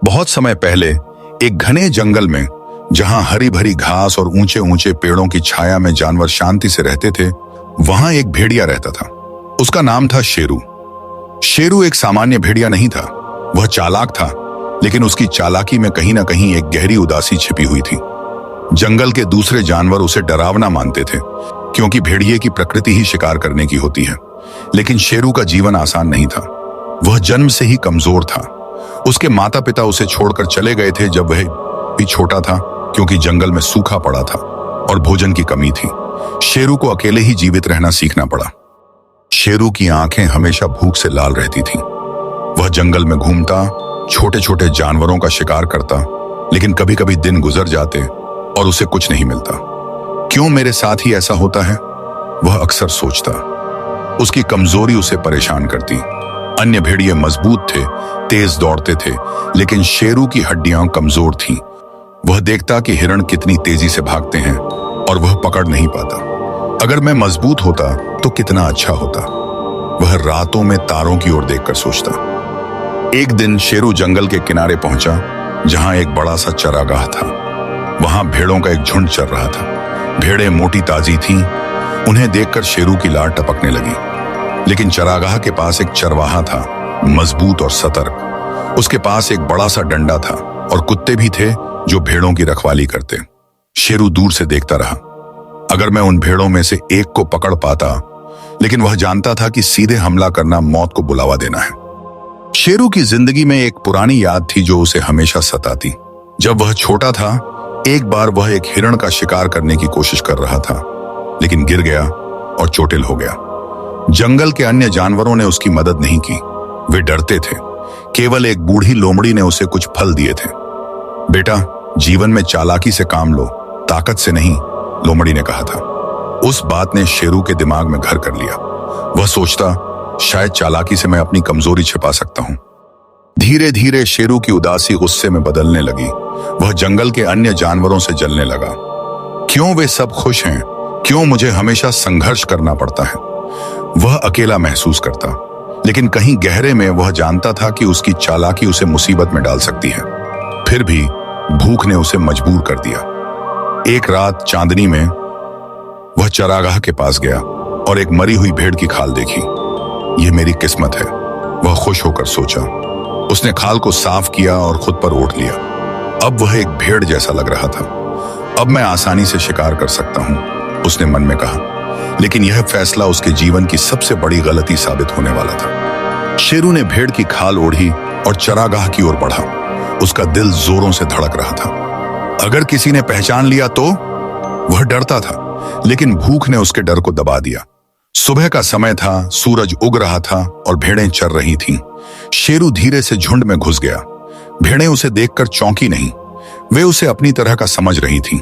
बहुत समय पहले एक घने जंगल में, जहां हरी भरी घास और ऊंचे ऊंचे पेड़ों की छाया में जानवर शांति से रहते थे, वहां एक भेड़िया रहता था। उसका नाम था शेरू। शेरू एक सामान्य भेड़िया नहीं था। वह चालाक था, लेकिन उसकी चालाकी में कहीं ना कहीं एक गहरी उदासी छिपी हुई थी। जंगल के दूसरे जानवर उसे डरावना मानते थे, क्योंकि भेड़िए की प्रकृति ही शिकार करने की होती है। लेकिन शेरू का जीवन आसान नहीं था। वह जन्म से ही कमजोर था। उसके माता पिता उसे छोड़कर चले गए थे जब वह भी छोटा था, क्योंकि जंगल में सूखा पड़ा था और भोजन की कमी थी। शेरू को अकेले ही जीवित रहना सीखना पड़ा। शेरू की आंखें हमेशा भूख से लाल रहती थीं। वह जंगल में घूमता, छोटे छोटे जानवरों का शिकार करता, लेकिन कभी कभी दिन गुजर जाते और उसे कुछ नहीं मिलता। क्यों मेरे साथ ही ऐसा होता है, वह अक्सर सोचता। उसकी कमजोरी उसे परेशान करती। अन्य भेड़िए मजबूत थे, तेज दौड़ते थे, लेकिन शेरू की हड्डियां कमजोर थीं। वह देखता कि हिरण कितनी तेजी से भागते हैं और वह पकड़ नहीं पाता। अगर मैं मजबूत होता तो कितना अच्छा होता, वह रातों में तारों की ओर देखकर सोचता। एक दिन शेरू जंगल के किनारे पहुंचा, जहां एक बड़ा सा चरागाह था। वहां भेड़ों का एक झुंड चल रहा था। भेड़ें मोटी ताजी थीं। उन्हें देखकर शेरू की लार टपकने लगी। लेकिन चरागाह के पास एक चरवाहा था, मजबूत और सतर्क। उसके पास एक बड़ा सा डंडा था और कुत्ते भी थे जो भेड़ों की रखवाली करते। शेरू दूर से देखता रहा। अगर मैं उन भेड़ों में से एक को पकड़ पाता, लेकिन वह जानता था कि सीधे हमला करना मौत को बुलावा देना है। शेरू की जिंदगी में एक पुरानी याद थी जो उसे हमेशा सताती। जब वह छोटा था, एक बार वह एक हिरण का शिकार करने की कोशिश कर रहा था, लेकिन गिर गया और चोटिल हो गया। जंगल के अन्य जानवरों ने उसकी मदद नहीं की। वे डरते थे। केवल एक बूढ़ी लोमड़ी ने उसे कुछ फल दिए थे। बेटा, जीवन में चालाकी से काम लो, ताकत से नहीं, लोमड़ी ने कहा था। उस बात ने शेरू के दिमाग में घर कर लिया। वह सोचता, शायद चालाकी से मैं अपनी कमजोरी छिपा सकता हूं। धीरे धीरे शेरू की उदासी गुस्से में बदलने लगी। वह जंगल के अन्य जानवरों से जलने लगा। क्यों वे सब खुश हैं? क्यों मुझे हमेशा संघर्ष करना पड़ता है? वह अकेला महसूस करता, लेकिन कहीं गहरे में वह जानता था कि उसकी चालाकी उसे मुसीबत में डाल सकती है। फिर भी भूख ने उसे मजबूर कर दिया। एक रात चांदनी में वह चरागाह के पास गया और एक मरी हुई भेड़ की खाल देखी। यह मेरी किस्मत है, वह खुश होकर सोचा। उसने खाल को साफ किया और खुद पर ओढ़ लिया। अब वह एक भेड़ जैसा लग रहा था। अब मैं आसानी से शिकार कर सकता हूं, उसने मन में कहा। लेकिन यह फैसला उसके जीवन की सबसे बड़ी गलती साबित होने वाला था। शेरू ने भेड़ की खाल ओढ़ी और चरागाह की ओर बढ़ा। उसका दिल जोरों से धड़क रहा था। अगर किसी ने पहचान लिया तो? वह डरता था, लेकिन भूख ने उसके डर को दबा दिया। सुबह का समय था, सूरज उग रहा था और भेड़ें चर रही थीं। शेरू धीरे से झुंड में घुस गया। भेड़ें उसे देखकर चौंकी नहीं, वे उसे अपनी तरह का समझ रही थीं।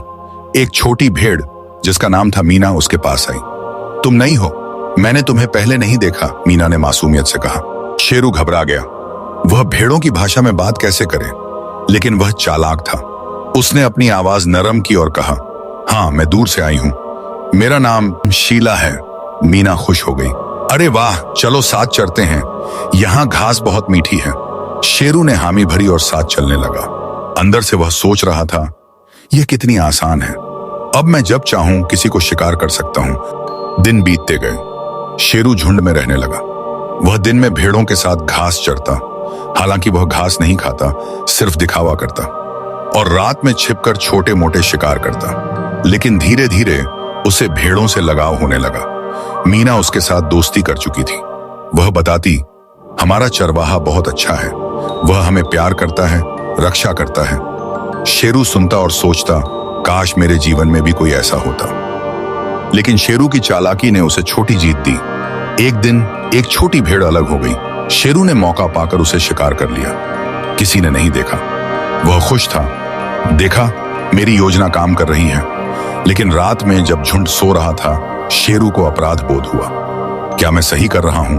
एक छोटी भेड़ जिसका नाम था मीना उसके पास आई। तुम नहीं हो? मैंने तुम्हें पहले नहीं देखा, मीना ने मासूमियत से कहा। शेरू घबरा गया। वह भेड़ों की भाषा में बात कैसे करे, लेकिन वह चालाक था। उसने अपनी आवाज नरम की और कहा, हाँ, मैं दूर से आई हूं। मेरा नाम शीला है। मीना खुश हो गई। अरे वाह, चलो साथ चलते हैं, यहाँ घास बहुत मीठी है। शेरू ने हामी भरी और साथ चलने लगा। अंदर से वह सोच रहा था, यह कितनी आसान है। अब मैं जब चाहूं किसी को शिकार कर सकता हूं। दिन बीतते गए। शेरू झुंड में रहने लगा। वह दिन में भेड़ों के साथ घास चरता, हालांकि वह घास नहीं खाता, सिर्फ दिखावा करता, और रात में छिपकर छोटे मोटे शिकार करता। लेकिन धीरे धीरे उसे भेड़ों से लगाव होने लगा। मीना उसके साथ दोस्ती कर चुकी थी। वह बताती, हमारा चरवाहा बहुत अच्छा है, वह हमें प्यार करता है, रक्षा करता है। शेरू सुनता और सोचता, काश मेरे जीवन में भी कोई ऐसा होता। लेकिन शेरू की चालाकी ने उसे छोटी जीत दी। एक दिन एक छोटी भेड़ अलग हो गई। शेरू ने मौका पाकर उसे शिकार कर लिया। किसी ने नहीं देखा। वह खुश था। देखा, मेरी योजना काम कर रही है। लेकिन रात में जब झुंड सो रहा था, शेरू को अपराध बोध हुआ। क्या मैं सही कर रहा हूं,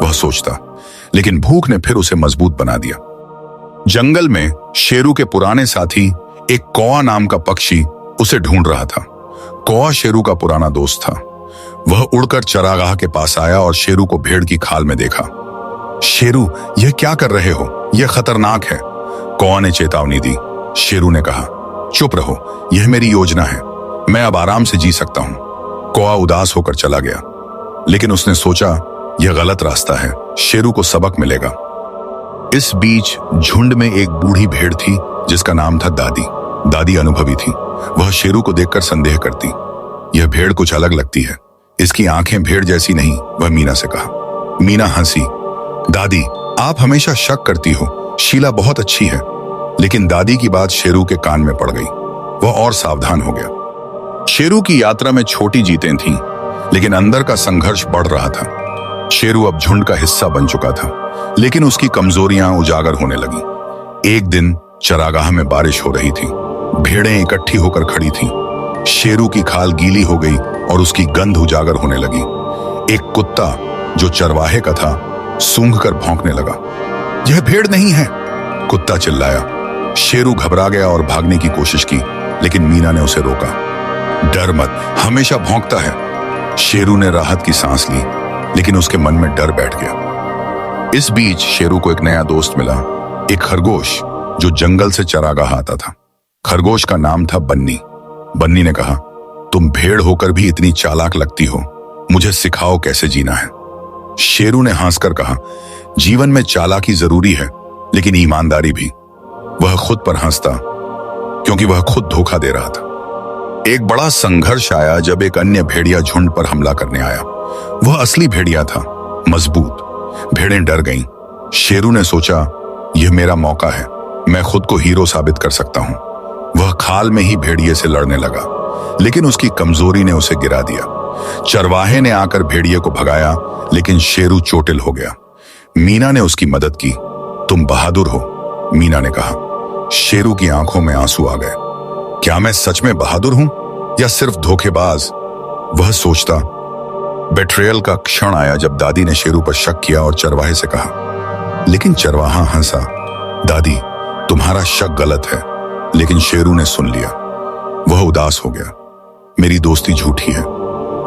वह सोचता। लेकिन भूख ने फिर उसे मजबूत बना दिया। जंगल में शेरू के पुराने साथी एक कौवा नाम का पक्षी उसे ढूंढ रहा था। कौवा शेरू का पुराना दोस्त था। वह उड़कर चरागाह के पास आया और शेरू को भेड़ की खाल में देखा। शेरू, यह क्या कर रहे हो? यह खतरनाक है। कौआ ने चेतावनी दी। शेरू ने कहा, चुप रहो, यह मेरी योजना है, मैं अब आराम से जी सकता हूं। कौआ उदास होकर चला गया, लेकिन उसने सोचा यह गलत रास्ता है, शेरू को सबक मिलेगा। इस बीच झुंड में एक बूढ़ी भेड़ थी जिसका नाम था दादी। दादी अनुभवी थी, वह शेरू को देखकर संदेह करती। यह भेड़ कुछ अलग लगती है, इसकी आंखें भेड़ जैसी नहीं, वह मीना से कहा। मीना हंसी। दादी, आप हमेशा शक करती हो, शीला बहुत अच्छी है। लेकिन दादी की बात शेरू के कान में पड़ गई, वह और सावधान हो गया। शेरू की यात्रा में छोटी जीतें थीं, लेकिन अंदर का संघर्ष बढ़ रहा था। शेरू अब झुंड का हिस्सा बन चुका था, लेकिन उसकी कमजोरियां उजागर होने लगी। एक दिन चरागाह में बारिश हो रही थी, भेड़ें इकट्ठी होकर खड़ी थीं। शेरू की खाल गीली हो गई और उसकी गंध उजागर होने लगी। एक कुत्ता जो चरवाहे का था सूंघकर भौंकने लगा। यह भेड़ नहीं है, कुत्ता चिल्लाया। शेरू घबरा गया और भागने की कोशिश की, लेकिन मीना ने उसे रोका। डर मत, हमेशा भौंकता है। शेरू ने राहत की सांस ली, लेकिन उसके मन में डर बैठ गया। इस बीच शेरू को एक नया दोस्त मिला, एक खरगोश जो जंगल से चरागाह आता था। खरगोश का नाम था बन्नी। बन्नी ने कहा, तुम भेड़ होकर भी इतनी चालाक लगती हो, मुझे सिखाओ कैसे जीना है। शेरू ने हंसकर कहा, जीवन में चालाकी जरूरी है, लेकिन ईमानदारी भी। वह खुद पर हंसता, क्योंकि वह खुद धोखा दे रहा था। एक बड़ा संघर्ष आया जब एक अन्य भेड़िया झुंड पर हमला करने आया। वह असली भेड़िया था, मजबूत। भेड़ें डर गईं। शेरू ने सोचा, यह मेरा मौका है, मैं खुद को हीरो साबित कर सकता हूं। वह खाल में ही भेड़िए से लड़ने लगा, लेकिन उसकी कमजोरी ने उसे गिरा दिया। चरवाहे ने आकर भेड़िए को भगाया, लेकिन शेरू चोटिल हो गया। मीना ने उसकी मदद की। तुम बहादुर हो, मीना ने कहा। शेरू की आंखों में आंसू आ गए। क्या मैं सच में बहादुर हूं या सिर्फ धोखेबाज? वह सोचता। बेट्रेयल का क्षण आया जब दादी ने शेरू पर शक किया और चरवाहे से कहा, लेकिन चरवाहा हंसा। दादी, तुम्हारा शक गलत है। लेकिन शेरू ने सुन लिया। वह उदास हो गया। मेरी दोस्ती झूठी है,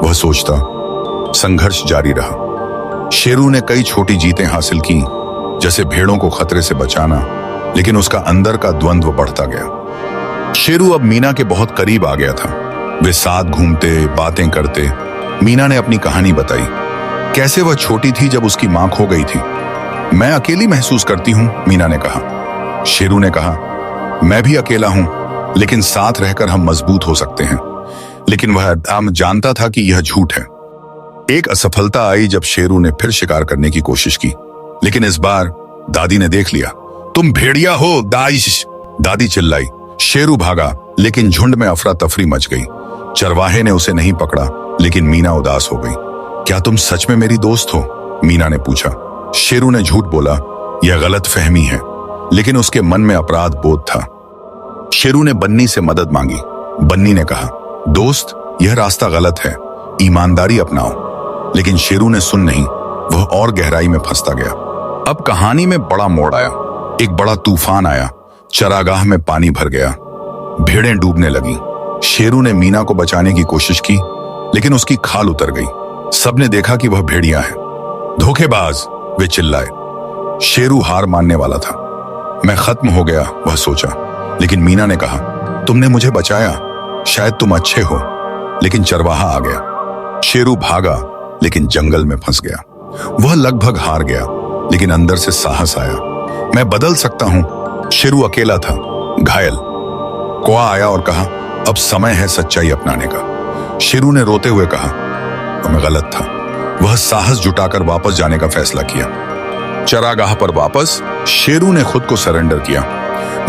वह सोचता। संघर्ष जारी रहा। शेरू ने कई छोटी जीतें हासिल की, जैसे भेड़ों को खतरे से बचाना, लेकिन उसका अंदर का द्वंद्व बढ़ता गया। शेरू अब मीना के बहुत करीब आ गया था। वे साथ घूमते, बातें करते। मीना ने अपनी कहानी बताई, कैसे वह छोटी थी जब उसकी मां खो गई थी। मैं अकेली महसूस करती हूं, मीना ने कहा। शेरू ने कहा, मैं भी अकेला हूं, लेकिन साथ रहकर हम मजबूत हो सकते हैं। लेकिन वह जानता था कि यह झूठ है। एक असफलता आई जब शेरू ने फिर शिकार करने की कोशिश की, लेकिन इस बार दादी ने देख लिया। तुम भेड़िया हो, दाइश, दादी चिल्लाई। शेरू भागा, लेकिन झुंड में अफरा तफरी मच गई। चरवाहे ने उसे नहीं पकड़ा, लेकिन मीना उदास हो गई। क्या तुम सच में मेरी दोस्त हो? मीना ने पूछा। शेरू ने झूठ बोला, यह गलत फहमी है, लेकिन उसके मन में अपराध बोध था। शेरू ने बन्नी से मदद मांगी। बन्नी ने कहा, दोस्त, यह रास्ता गलत है, ईमानदारी अपनाओ। लेकिन शेरू ने सुन नहीं, वह और गहराई में फंसता गया। अब कहानी में बड़ा मोड़ आया। एक बड़ा तूफान आया, चरागाह में पानी भर गया, भेड़ें डूबने लगी। शेरू ने मीना को बचाने की कोशिश की, लेकिन उसकी खाल उतर गई। सबने देखा कि वह भेड़िया है। धोखेबाज, वे चिल्लाए। शेरू हार मानने वाला था। मैं खत्म हो गया, वह सोचा। लेकिन मीना ने कहा, तुमने मुझे बचाया, शायद तुम अच्छे हो। लेकिन चरवाहा आ गया। शेरू भागा, लेकिन जंगल में फंस गया। वह लगभग हार गया, लेकिन अंदर से साहस आया। मैं बदल सकता हूं। शेरू अकेला था, घायल। कौआ आया और कहा, अब समय है सच्चाई अपनाने का। शेरू ने रोते हुए कहा, मैं गलत था। वह साहस जुटाकर वापस जाने का फैसला किया। चरागाह पर वापस शेरू ने खुद को सरेंडर किया।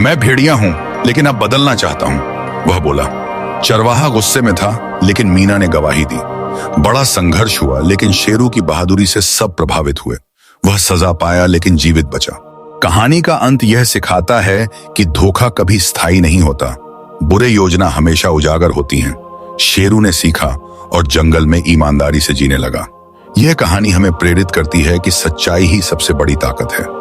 मैं भेड़िया हूं, लेकिन अब बदलना चाहता हूं, वह बोला। चरवाहा गुस्से में था, लेकिन मीना ने गवाही दी। बड़ा संघर्ष हुआ, लेकिन शेरू की बहादुरी से सब प्रभावित हुए। वह सजा पाया, लेकिन जीवित बचा। कहानी का अंत यह सिखाता है कि धोखा कभी स्थायी नहीं होता, बुरे योजना हमेशा उजागर होती हैं। शेरू ने सीखा और जंगल में ईमानदारी से जीने लगा। यह कहानी हमें प्रेरित करती है कि सच्चाई ही सबसे बड़ी ताकत है।